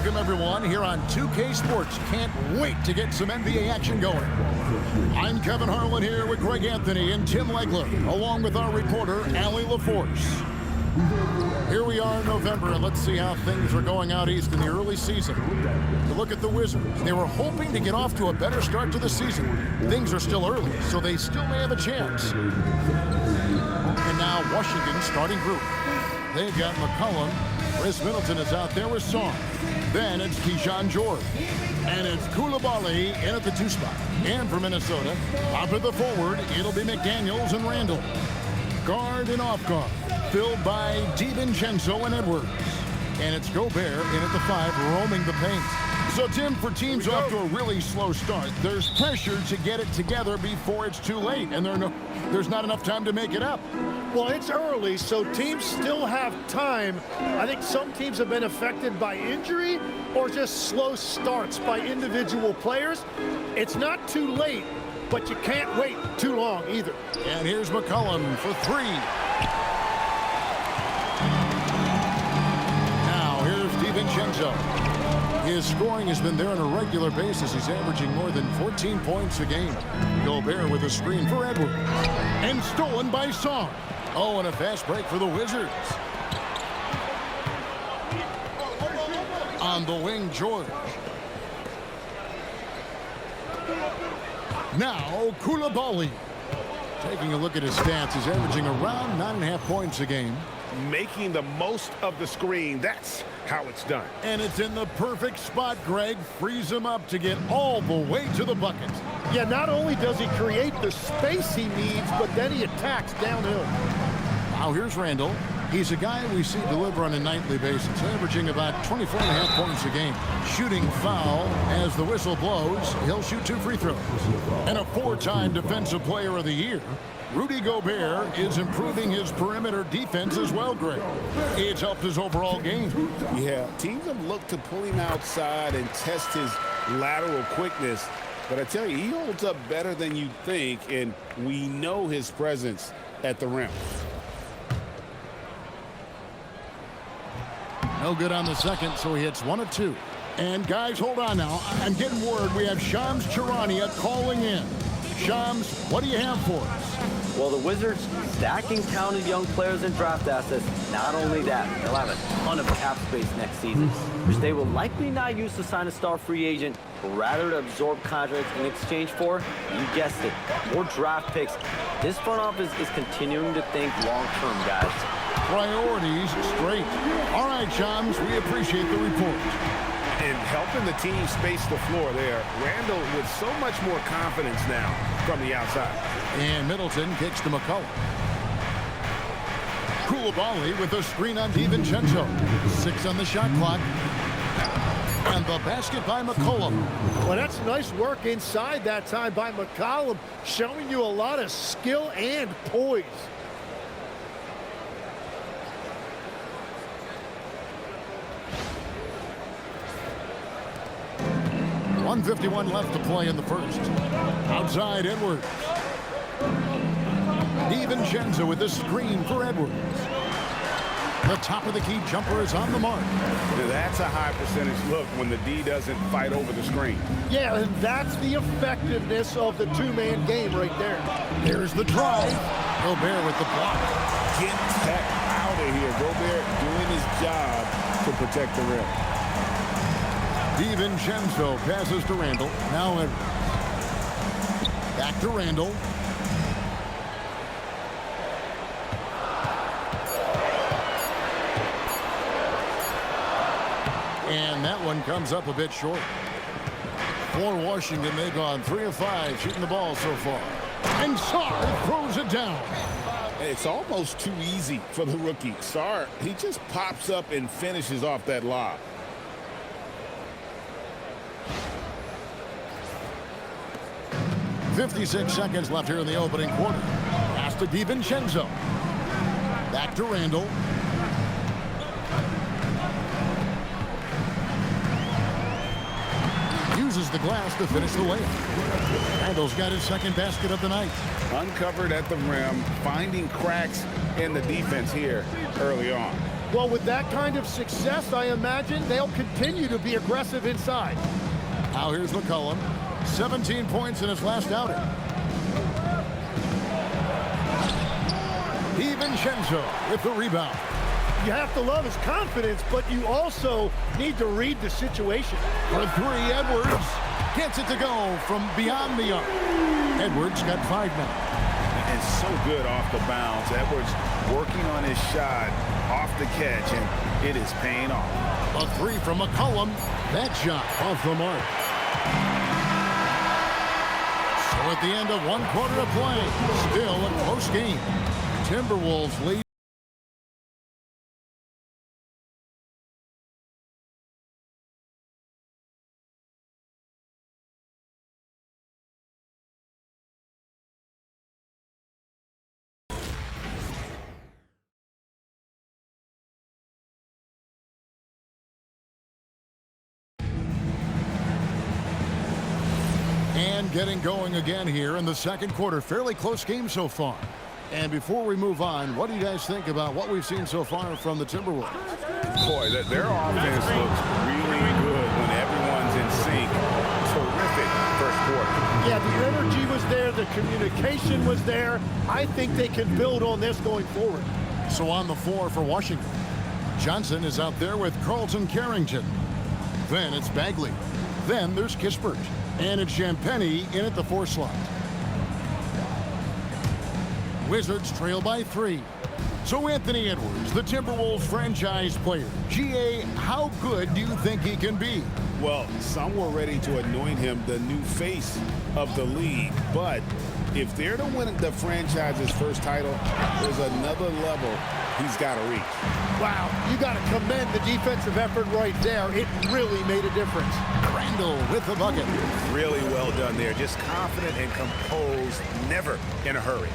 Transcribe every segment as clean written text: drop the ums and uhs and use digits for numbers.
Welcome, everyone, here on 2K Sports. Can't wait to get some NBA action going. I'm Kevin Harlan here with Greg Anthony and Tim Legler, along with our reporter, Allie LaForce. Here we are in November, and let's see how things are going out east in the early season. To look at the Wizards, they were hoping to get off to a better start to the season. Things are still early, so they still may have a chance. And now Washington's starting group. They've got McCollum. Chris Middleton is out there with Song. Then it's Keyshawn George. And it's Koulibaly in at the 2 spot. And for Minnesota, top of the forward, it'll be McDaniels and Randall. Guard and off guard, filled by DiVincenzo and Edwards. And it's Gobert in at the 5, roaming the paint. So, Tim, for teams off to a really slow start, there's pressure to get it together before it's too late, and there's not enough time to make it up. Well, it's early, so teams still have time. I think some teams have been affected by injury or just slow starts by individual players. It's not too late, but you can't wait too long either. And here's McCollum for 3. Now, here's DiVincenzo. His scoring has been there on a regular basis. He's averaging more than 14 points a game. Gobert with a screen for Edwards. And stolen by Song. Oh, and a fast break for the Wizards. On the wing, George. Now, Koulibaly. Taking a look at his stats, he's averaging around 9.5 points a game. Making the most of the screen. That's how it's done. And it's in the perfect spot, Greg. Frees him up to get all the way to the bucket. Yeah, not only does he create the space he needs, but then he attacks downhill. Now here's Randall. He's a guy we see deliver on a nightly basis, averaging about 24.5 points a game. Shooting foul as the whistle blows. He'll shoot 2 free throws. And a 4-time Defensive Player of the Year. Rudy Gobert is improving his perimeter defense as well, Greg. It's helped his overall game. Yeah, teams have looked to pull him outside and test his lateral quickness. But I tell you, he holds up better than you think, and we know his presence at the rim. No good on the second, so he hits 1 of 2. And guys, hold on now. I'm getting word we have Shams Charania calling in. Shams, what do you have for us? Well, the Wizards stacking talented young players and draft assets. Not only that, they'll have a ton of cap space next season, which they will likely not use to sign a star free agent, but rather to absorb contracts in exchange for, you guessed it, more draft picks. This front office is continuing to think long-term, guys. Priorities straight. All right, Shams, we appreciate the report. And helping the team space the floor there. Randall with so much more confidence now from the outside. And Middleton kicks to McCollum. Koulibaly with a screen on DiVincenzo. 6 on the shot clock. And the basket by McCollum. Well, that's nice work inside that time by McCollum, showing you a lot of skill and poise. .151 left to play in the first. Outside Edwards. DiVincenzo with the screen for Edwards. The top of the key jumper is on the mark. That's a high percentage look when the D doesn't fight over the screen. Yeah, and that's the effectiveness of the 2-man game right there. Here's the drive. Gobert with the block. Get that out of here. Gobert doing his job to protect the rim. DiVincenzo passes to Randall. Now back to Randall. And that one comes up a bit short. For Washington, they've gone 3 of 5 shooting the ball so far. And Sarr throws it down. It's almost too easy for the rookie. Sarr, he just pops up and finishes off that lob. .56 seconds left here in the opening quarter. Pass to DiVincenzo. Back to Randall. Uses the glass to finish the layup. Randall's got his second basket of the night. Uncovered at the rim, finding cracks in the defense here early on. Well, with that kind of success, I imagine they'll continue to be aggressive inside. Now here's McCollum. 17 points in his last outing. DiVincenzo with the rebound. You have to love his confidence, but you also need to read the situation. For three, Edwards gets it to go from beyond the arc. Edwards got 5 now. And so good off the bounce. Edwards working on his shot off the catch, and it is paying off. A three from McCollum. That shot off the mark. So at the end of 1 quarter of play, still a close game. Timberwolves lead. And getting going again here in the second quarter. Fairly close game so far. And before we move on, what do you guys think about what we've seen so far from the Timberwolves? Boy, their offense looks really good when everyone's in sync. Terrific first quarter. Yeah, the energy was there, the communication was there. I think they can build on this going forward. So on the floor for Washington, Johnson is out there with Carlton Carrington. Then it's Bagley. Then there's Kispert. And it's Champagnie in at the 4 slot. Wizards trail by 3. So Anthony Edwards, the Timberwolves franchise player. GA, how good do you think he can be? Well, some were ready to anoint him the new face of the league. But if they're to win the franchise's first title, there's another level he's got to reach. Wow, you got to commend the defensive effort right there. It really made a difference. Randall with the bucket. Really well done there. Just confident and composed, never in a hurry.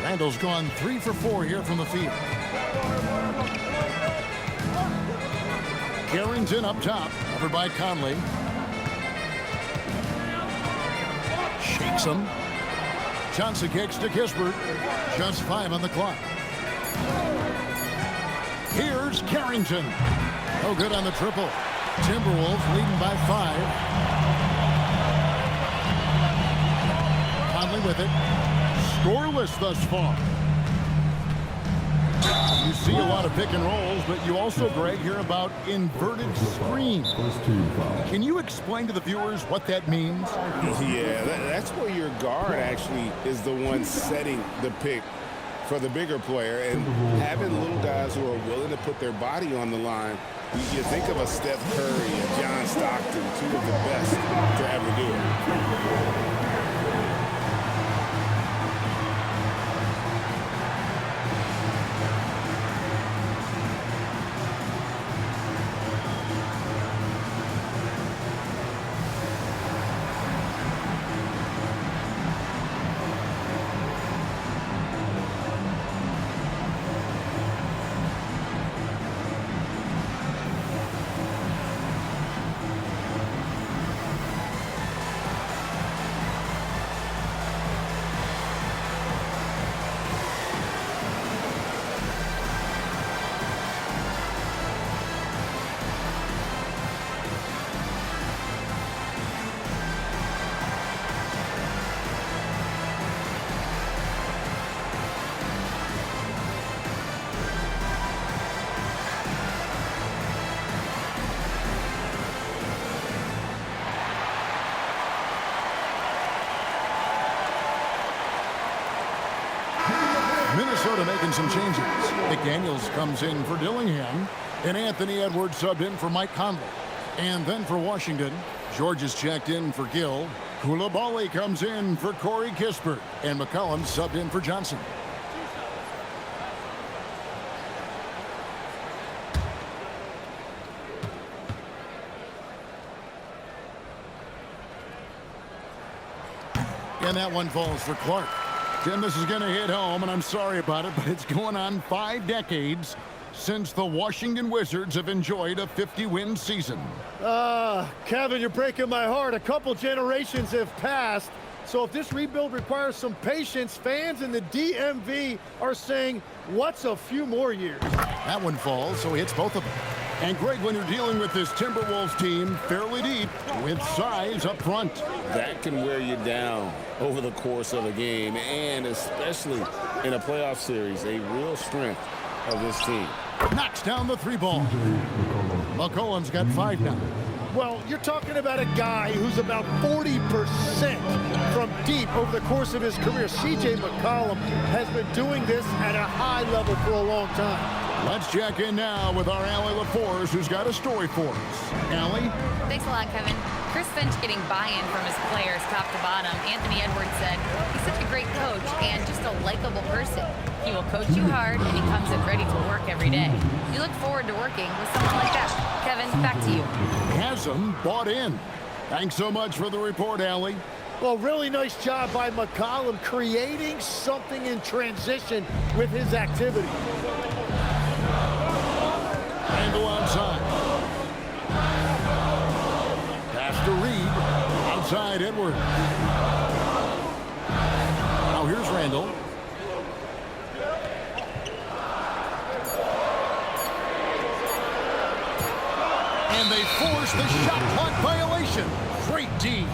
Randall's gone 3 for 4 here from the field. Carrington up top, covered by Conley. Shakes him. Johnson kicks to Kispert. Just 5 on the clock. Here's Carrington. No good on the triple. Timberwolves leading by 5. Conley with it. Scoreless thus far. You see a lot of pick and rolls, but you also, Greg, hear about inverted screens. Can you explain to the viewers what that means? Yeah, that's where your guard actually is the one setting the pick for the bigger player, and having little guys who are willing to put their body on the line. You think of a Steph Curry, a John Stockton, 2 of the best to ever do it. Minnesota making some changes. McDaniels comes in for Dillingham, and Anthony Edwards subbed in for Mike Conley. And then for Washington, George is checked in for Gill. Coulibaly comes in for Corey Kispert, and McCollum subbed in for Johnson. And that one falls for Clark. Tim, this is going to hit home, and I'm sorry about it, but it's going on 5 decades since the Washington Wizards have enjoyed a 50-win season. Kevin, you're breaking my heart. A couple generations have passed. So if this rebuild requires some patience, fans in the DMV are saying, what's a few more years? That one falls, so he hits both of them. And Greg, when you're dealing with this Timberwolves team fairly deep with size up front, that can wear you down over the course of a game, and especially in a playoff series, a real strength of this team. Knocks down the three ball. McCollum's got 5 now. Well, you're talking about a guy who's about 40% from deep over the course of his career. C.J. McCollum has been doing this at a high level for a long time. Let's check in now with our Allie LaForce, who's got a story for us. Allie? Thanks a lot, Kevin. Chris Finch getting buy-in from his players top to bottom. Anthony Edwards said, he's such a great coach and just a likable person. He will coach you hard, and he comes in ready to work every day. You look forward to working with someone like that. Kevin, back to you. Has him bought in. Thanks so much for the report, Allie. Well, really nice job by McCollum creating something in transition with his activity. Randall outside. Pass to Reed. Outside Edwards. Now here's Randall. And they force the shot clock violation. Great D.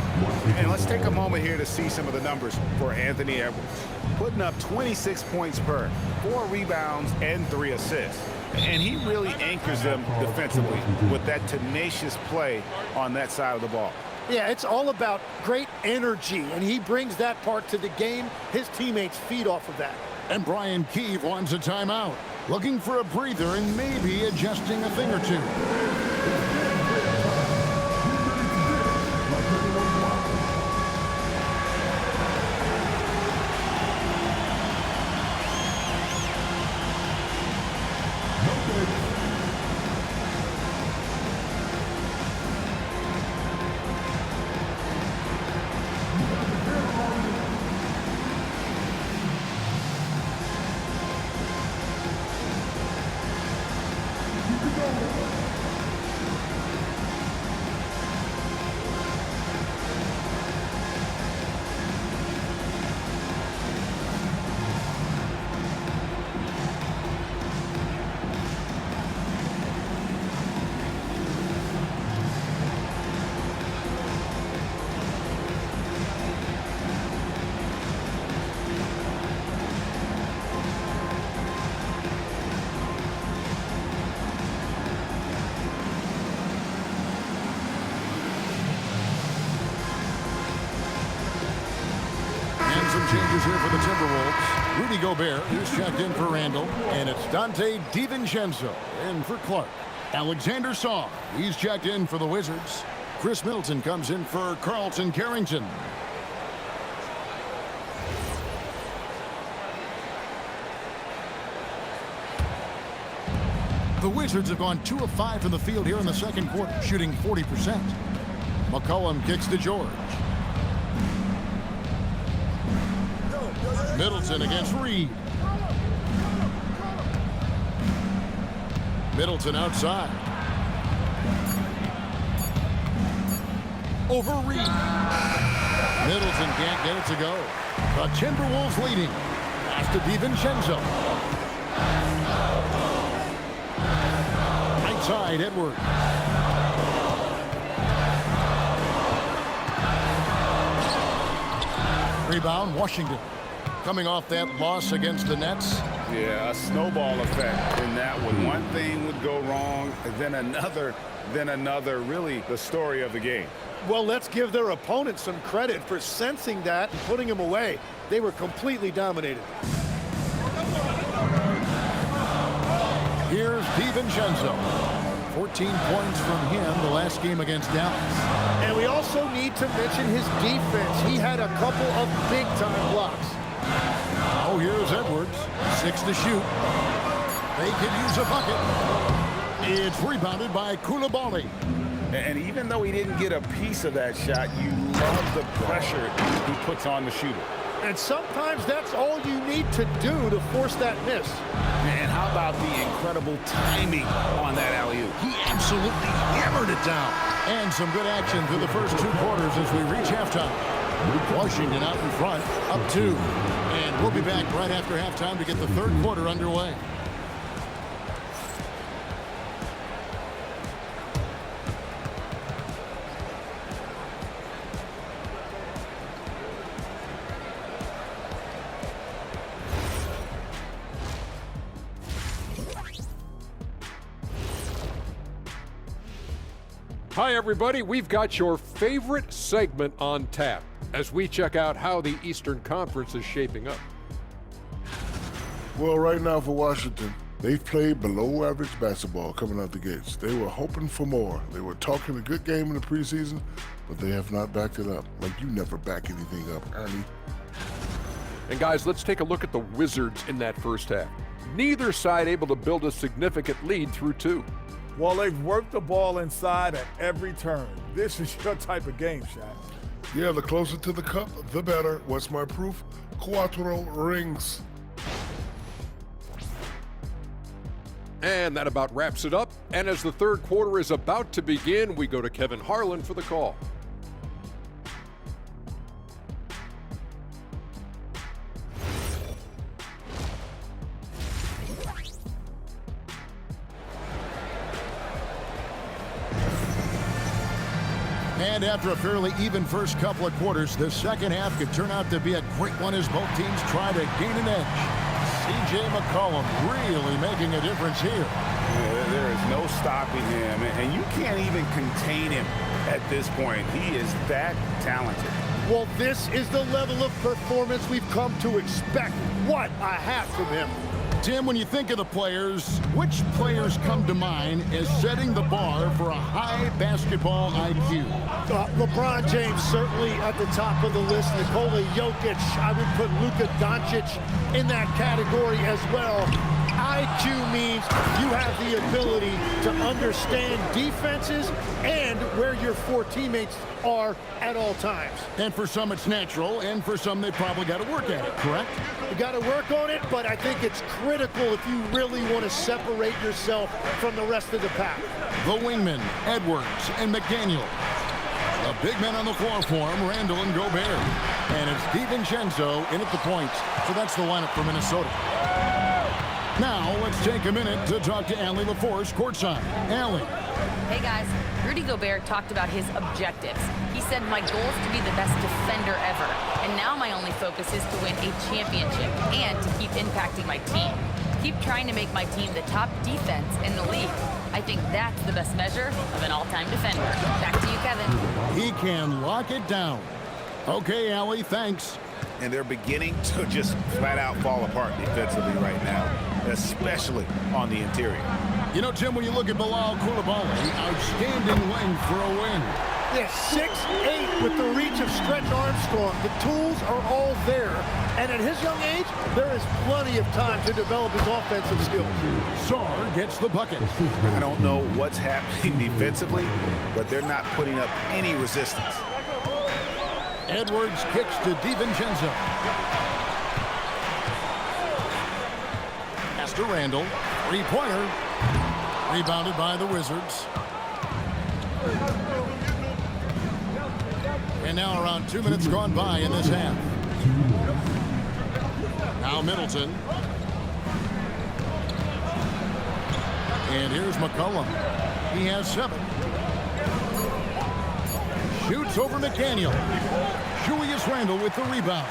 And let's take a moment here to see some of the numbers for Anthony Edwards. Putting up 26 points per, 4 rebounds, and 3 assists. And he really anchors them defensively with that tenacious play on that side of the ball. Yeah, it's all about great energy, and he brings that part to the game. His teammates feed off of that. And Brian Keefe wants a timeout. Looking for a breather and maybe adjusting a thing or two. Some changes here for the Timberwolves. Rudy Gobert is checked in for Randall. And it's Dante DiVincenzo in for Clark. Alexander Saw, he's checked in for the Wizards. Chris Middleton comes in for Carlton Carrington. The Wizards have gone 2 of 5 from the field here in the second quarter, shooting 40%. McCollum kicks to George. Middleton against Reed. Middleton outside. Over Reed. Middleton can't get it to go. The Timberwolves leading. Pass to DiVincenzo. Right side, Edwards. Rebound, Washington. Coming off that loss against the Nets. Yeah, a snowball effect in that one. One thing would go wrong, then another, really the story of the game. Well, let's give their opponent some credit for sensing that and putting him away. They were completely dominated. Here's DiVincenzo. 14 points from him the last game against Dallas. And we also need to mention his defense. He had a couple of big-time blocks. Oh, here's Edwards. 6 to shoot. They could use a bucket. It's rebounded by Coulibaly. And even though he didn't get a piece of that shot, you love the pressure he puts on the shooter. And sometimes that's all you need to do to force that miss. And how about the incredible timing on that alley-oop? He absolutely hammered it down. And some good action through the first 2 quarters as we reach halftime. Washington out in front, up 2. And we'll be back right after halftime to get the 3rd quarter underway. Hi, everybody. We've got your favorite segment on tap as we check out how the Eastern Conference is shaping up. Well, right now for Washington, they've played below average basketball coming out the gates. They were hoping for more. They were talking a good game in the preseason, but they have not backed it up. Like you never back anything up, Ernie. And guys, let's take a look at the Wizards in that first half. Neither side able to build a significant lead through 2. Well, they've worked the ball inside at every turn. This is your type of game, Shaq. Yeah, the closer to the cup, the better. What's my proof? Cuatro rings. And that about wraps it up. And as the 3rd quarter is about to begin, we go to Kevin Harlan for the call. And after a fairly even first couple of quarters, the second half could turn out to be a great one as both teams try to gain an edge. C.J. McCollum really making a difference here. Yeah, there is no stopping him, and you can't even contain him at this point. He is that talented. Well, this is the level of performance we've come to expect. What a hat from him. Tim, when you think of the players, which players come to mind as setting the bar for a high basketball IQ? LeBron James certainly at the top of the list. Nikola Jokic, I would put Luka Doncic in that category as well. IQ means you have the ability to understand defenses and where your 4 teammates are at all times. And for some it's natural, and for some they probably got to work at it, correct? You got to work on it, but I think it's critical if you really want to separate yourself from the rest of the pack. The wingmen, Edwards and McDaniel. The big men on the floor for him, Randall and Gobert. And it's DiVincenzo in at the point. So that's the lineup for Minnesota. Now, let's take a minute to talk to Allie LaForce courtside. Allie. Hey guys, Rudy Gobert talked about his objectives. He said, my goal is to be the best defender ever. And now my only focus is to win a championship and to keep impacting my team. Keep trying to make my team the top defense in the league. I think that's the best measure of an all-time defender. Back to you, Kevin. He can lock it down. Okay, Allie, thanks. And they're beginning to just flat out fall apart defensively right now, especially on the interior. You know, Tim, when you look at Bilal Coulibaly, outstanding length for a wing. Yeah, 6'8" with the reach of Stretch Armstrong. The tools are all there. And at his young age, there is plenty of time to develop his offensive skills. Sarr gets the bucket. I don't know what's happening defensively, but they're not putting up any resistance. Edwards kicks to DiVincenzo. Pass to Randall. Three-pointer. Rebounded by the Wizards. And now around 2 minutes gone by in this half. Now Middleton. And here's McCollum. He has 7. Shoots over McDaniel. Julius Randle with the rebound.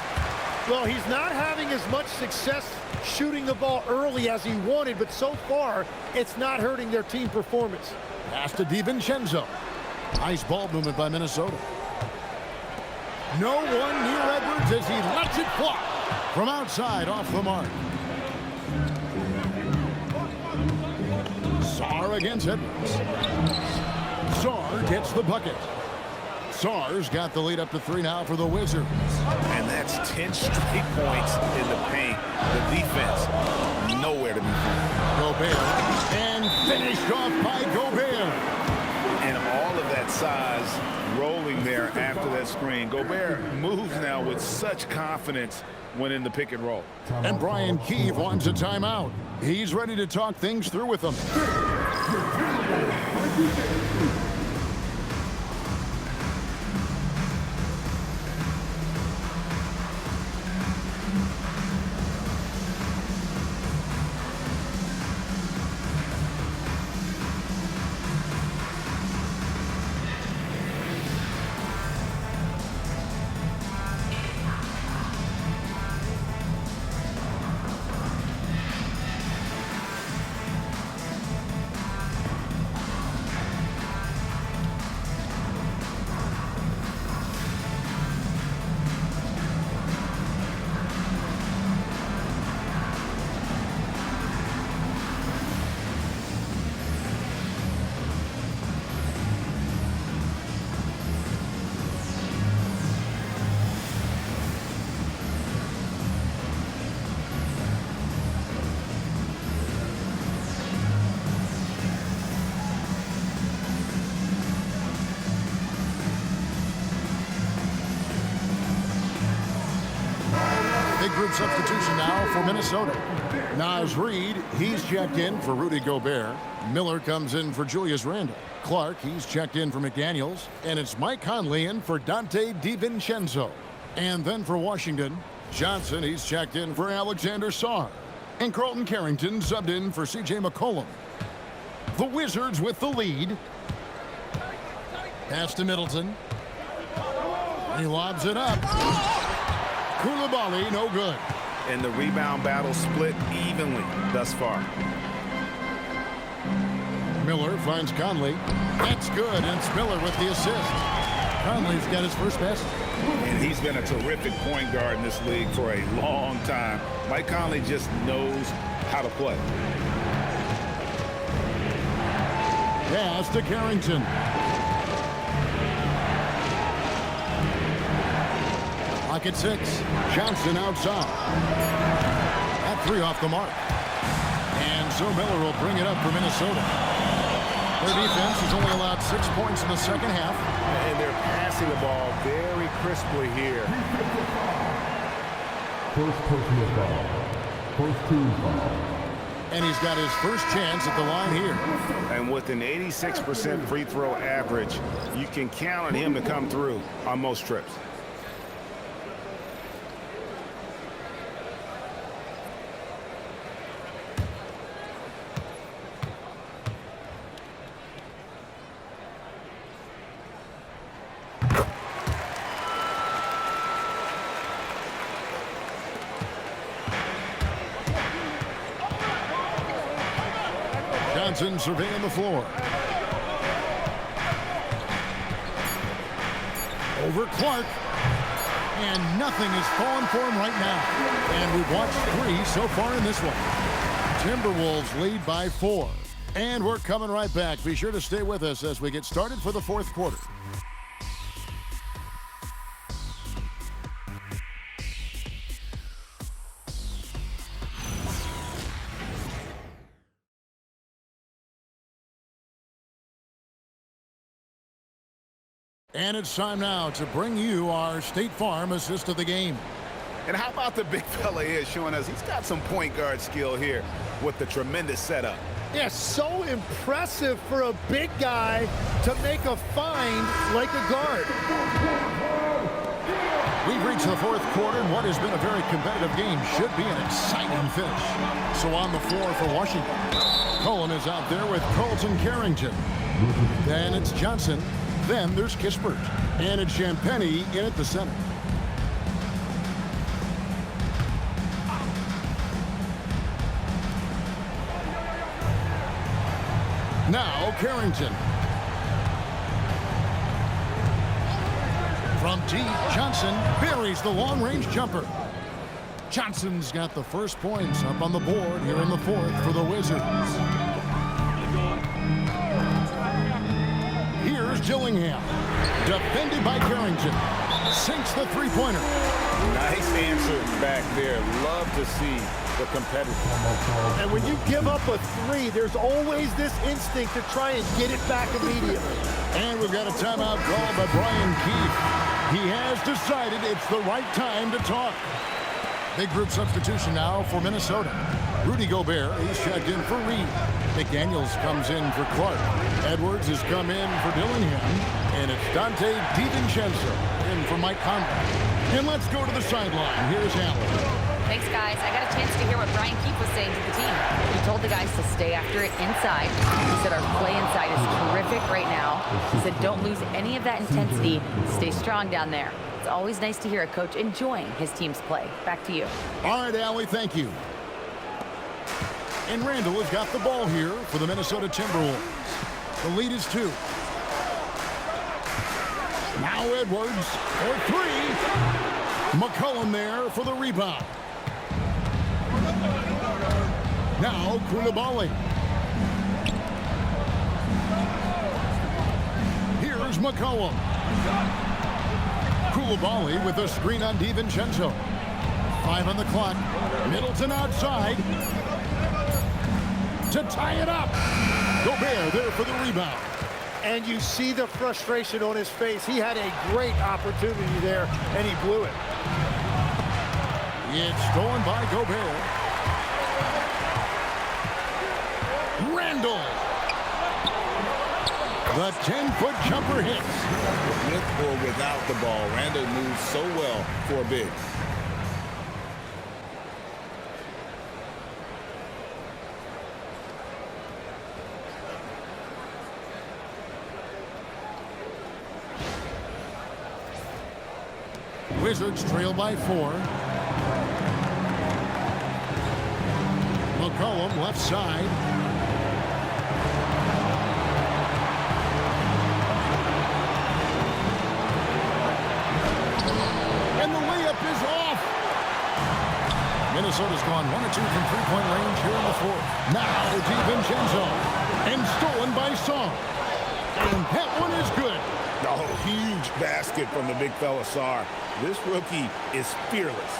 Well, he's not having as much success shooting the ball early as he wanted, but so far, it's not hurting their team performance. Pass to DiVincenzo. Nice ball movement by Minnesota. No one near Edwards as he lets it fly from outside off the mark. Sarr against Edwards. Sarr gets the bucket. Sarr's got the lead up to 3 now for the Wizards. And that's 10 straight points in the paint. The defense, nowhere to be found. Gobert, and finished off by Gobert. And all of that size rolling there after that screen. Gobert moves now with such confidence when in the pick and roll. And Brian Keefe wants a timeout. He's ready to talk things through with them. Big group substitution now for Minnesota. Naz Reid, he's checked in for Rudy Gobert. Miller comes in for Julius Randle. Clark, he's checked in for McDaniels. And it's Mike Conley in for Dante DiVincenzo. And then for Washington, Johnson, he's checked in for Alexander Sarr. And Carlton Carrington subbed in for C.J. McCollum. The Wizards with the lead. Pass to Middleton. He lobs it up. Koulibaly, no good. And the rebound battle split evenly thus far. Miller finds Conley. That's good, and it's Miller with the assist. Conley's got his first basket. And he's been a terrific point guard in this league for a long time. Mike Conley just knows how to play. Pass to Carrington. Clock at 6. Johnson outside. That three off the mark. And so Miller will bring it up for Minnesota. Their defense has only allowed 6 points in the second half. And they're passing the ball very crisply here. First personal foul. First team foul. And he's got his first chance at the line here. And with an 86% free throw average, you can count on him to come through on most trips. Johnson surveying the floor. Over Clark. And nothing is falling for him right now. And we've watched 3 so far in this one. Timberwolves lead by 4. And we're coming right back. Be sure to stay with us as we get started for the fourth quarter. And it's time now to bring you our State Farm assist of the game. And how about the big fella here showing us he's got some point guard skill here with the tremendous setup. Yeah, so impressive for a big guy to make a find like a guard. We've reached the fourth quarter, and what has been a very competitive game should be an exciting finish. So on the floor for Washington, Cullen is out there with Carlton Carrington. Then it's Johnson. Then there's Kispert. And it's Champagnie in at the center. Now Carrington. From deep, Johnson buries the long-range jumper. Johnson's got the first points up on the board here in the fourth for the Wizards. Here's Dillingham. Defended by Carrington. Sinks the three-pointer. Nice answer back there. Love to see the competitor. And when you give up a three, there's always this instinct to try and get it back immediately. And we've got a timeout called by Brian Keefe. He has decided it's the right time to talk. Big group substitution now for Minnesota. Rudy Gobert is checked in for Reed. McDaniels comes in for Clark. Edwards has come in for Dillingham. And it's Dante DiVincenzo in for Mike Conley. And let's go to the sideline. Here's Allen. Thanks, guys. I got a chance to hear what Brian Keefe was saying to the team. He told the guys to stay after it inside. He said our play inside is terrific right now. He said don't lose any of that intensity. Stay strong down there. It's always nice to hear a coach enjoying his team's play. Back to you. All right, Allie, thank you. And Randall has got the ball here for the Minnesota Timberwolves. The lead is 2. Now Edwards for 3. McCollum there for the rebound. Now Koulibaly. Here's McCollum. Koulibaly with a screen on DiVincenzo. 5 on the clock. Middleton outside. To tie it up. Gobert there for the rebound. And you see the frustration on his face. He had a great opportunity there, and he blew it. It's stolen by Gobert. Randall. The 10-foot jumper hits. With or without the ball, Randall moves so well for a big. Wizards trail by 4. McCollum left side. And the layup is off. Minnesota's gone 1 or 2 from three-point range here in the 4th. Now DiVincenzo. And stolen by Song. And that one is good. Oh, huge basket from the big fella Sarr. This rookie is fearless.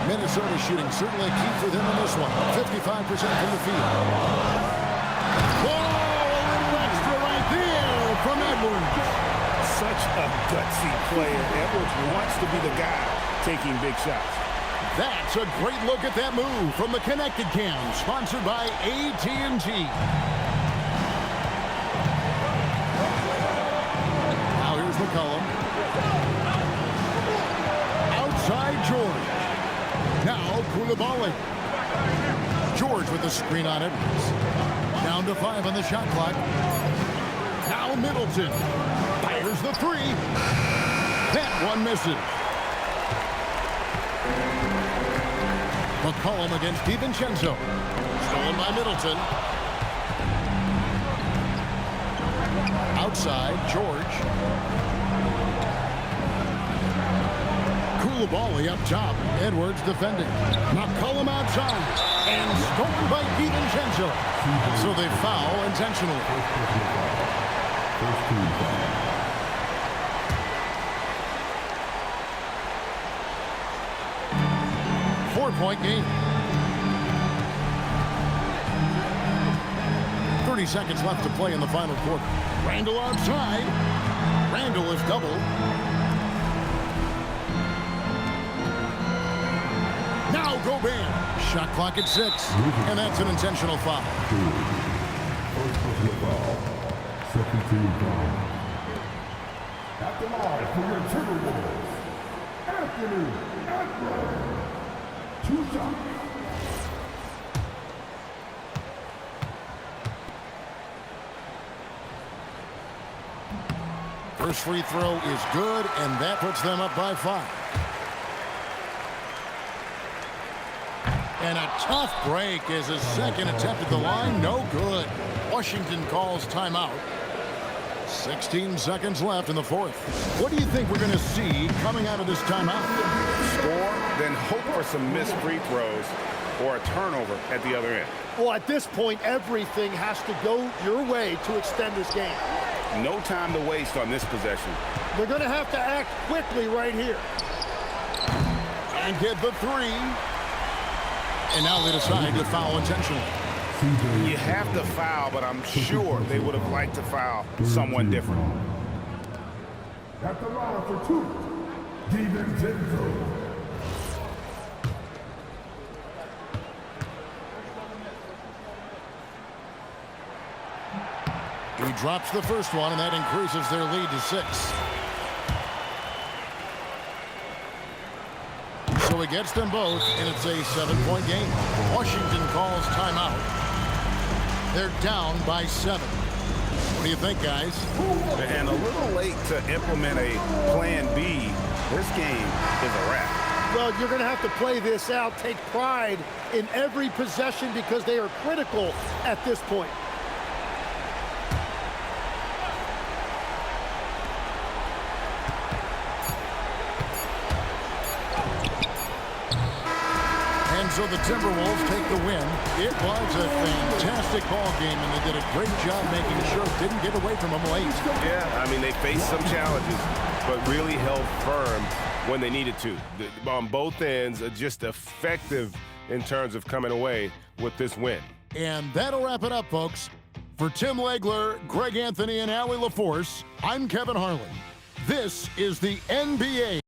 Minnesota shooting certainly a key for them in this one. 55% from the field. Oh, a little extra right there from Edwards. Such a gutsy player. Edwards wants to be the guy taking big shots. That's a great look at that move from the Connected Cam, sponsored by AT&T. Now here's McCollum. Outside George. Now Koulibaly. George with the screen on Edwards. Down to 5 on the shot clock. Now Middleton. Fires the 3. That one misses. McCollum against DiVincenzo. Stolen by Middleton. Outside, George. Koulibaly up top. Edwards defending. McCollum outside. And stolen by DiVincenzo. So they foul intentionally. First team foul. 4-point game. 30 seconds left to play in the final quarter. Randall outside. Randall is doubled. Now Gobert. Shot clock at 6. And that's an intentional foul. First personal foul. Second team foul. At the line for your Timberwolves, Anthony Edwards. 2 shots. First free throw is good, and that puts them up by 5. And a tough break as his second attempt at the line. No good. Washington calls timeout. 16 seconds left in the 4th. What do you think we're going to see coming out of this timeout? Score, then hope for some missed free throws or a turnover at the other end. Well, at this point, everything has to go your way to extend this game. No time to waste on this possession. They're going to have to act quickly right here. And get the three. And now they decide to foul intentionally. You have to foul, but I'm sure they would have liked to foul someone different. At the line for 2, DiVincenzo. He drops the first one, and that increases their lead to 6. So he gets them both, and it's a 7-point game. Washington calls timeout. They're down by 7. What do you think, guys? And a little late to implement a plan B. This game is a wrap. Well, you're going to have to play this out, take pride in every possession because they are critical at this point. And so the Timberwolves take the win. It was a fantastic ball game, and they did a great job making sure it didn't get away from them late. Yeah, I mean, they faced some challenges, but really held firm when they needed to. On both ends, just effective in terms of coming away with this win. And that'll wrap it up, folks. For Tim Legler, Greg Anthony, and Allie LaForce, I'm Kevin Harlan. This is the NBA.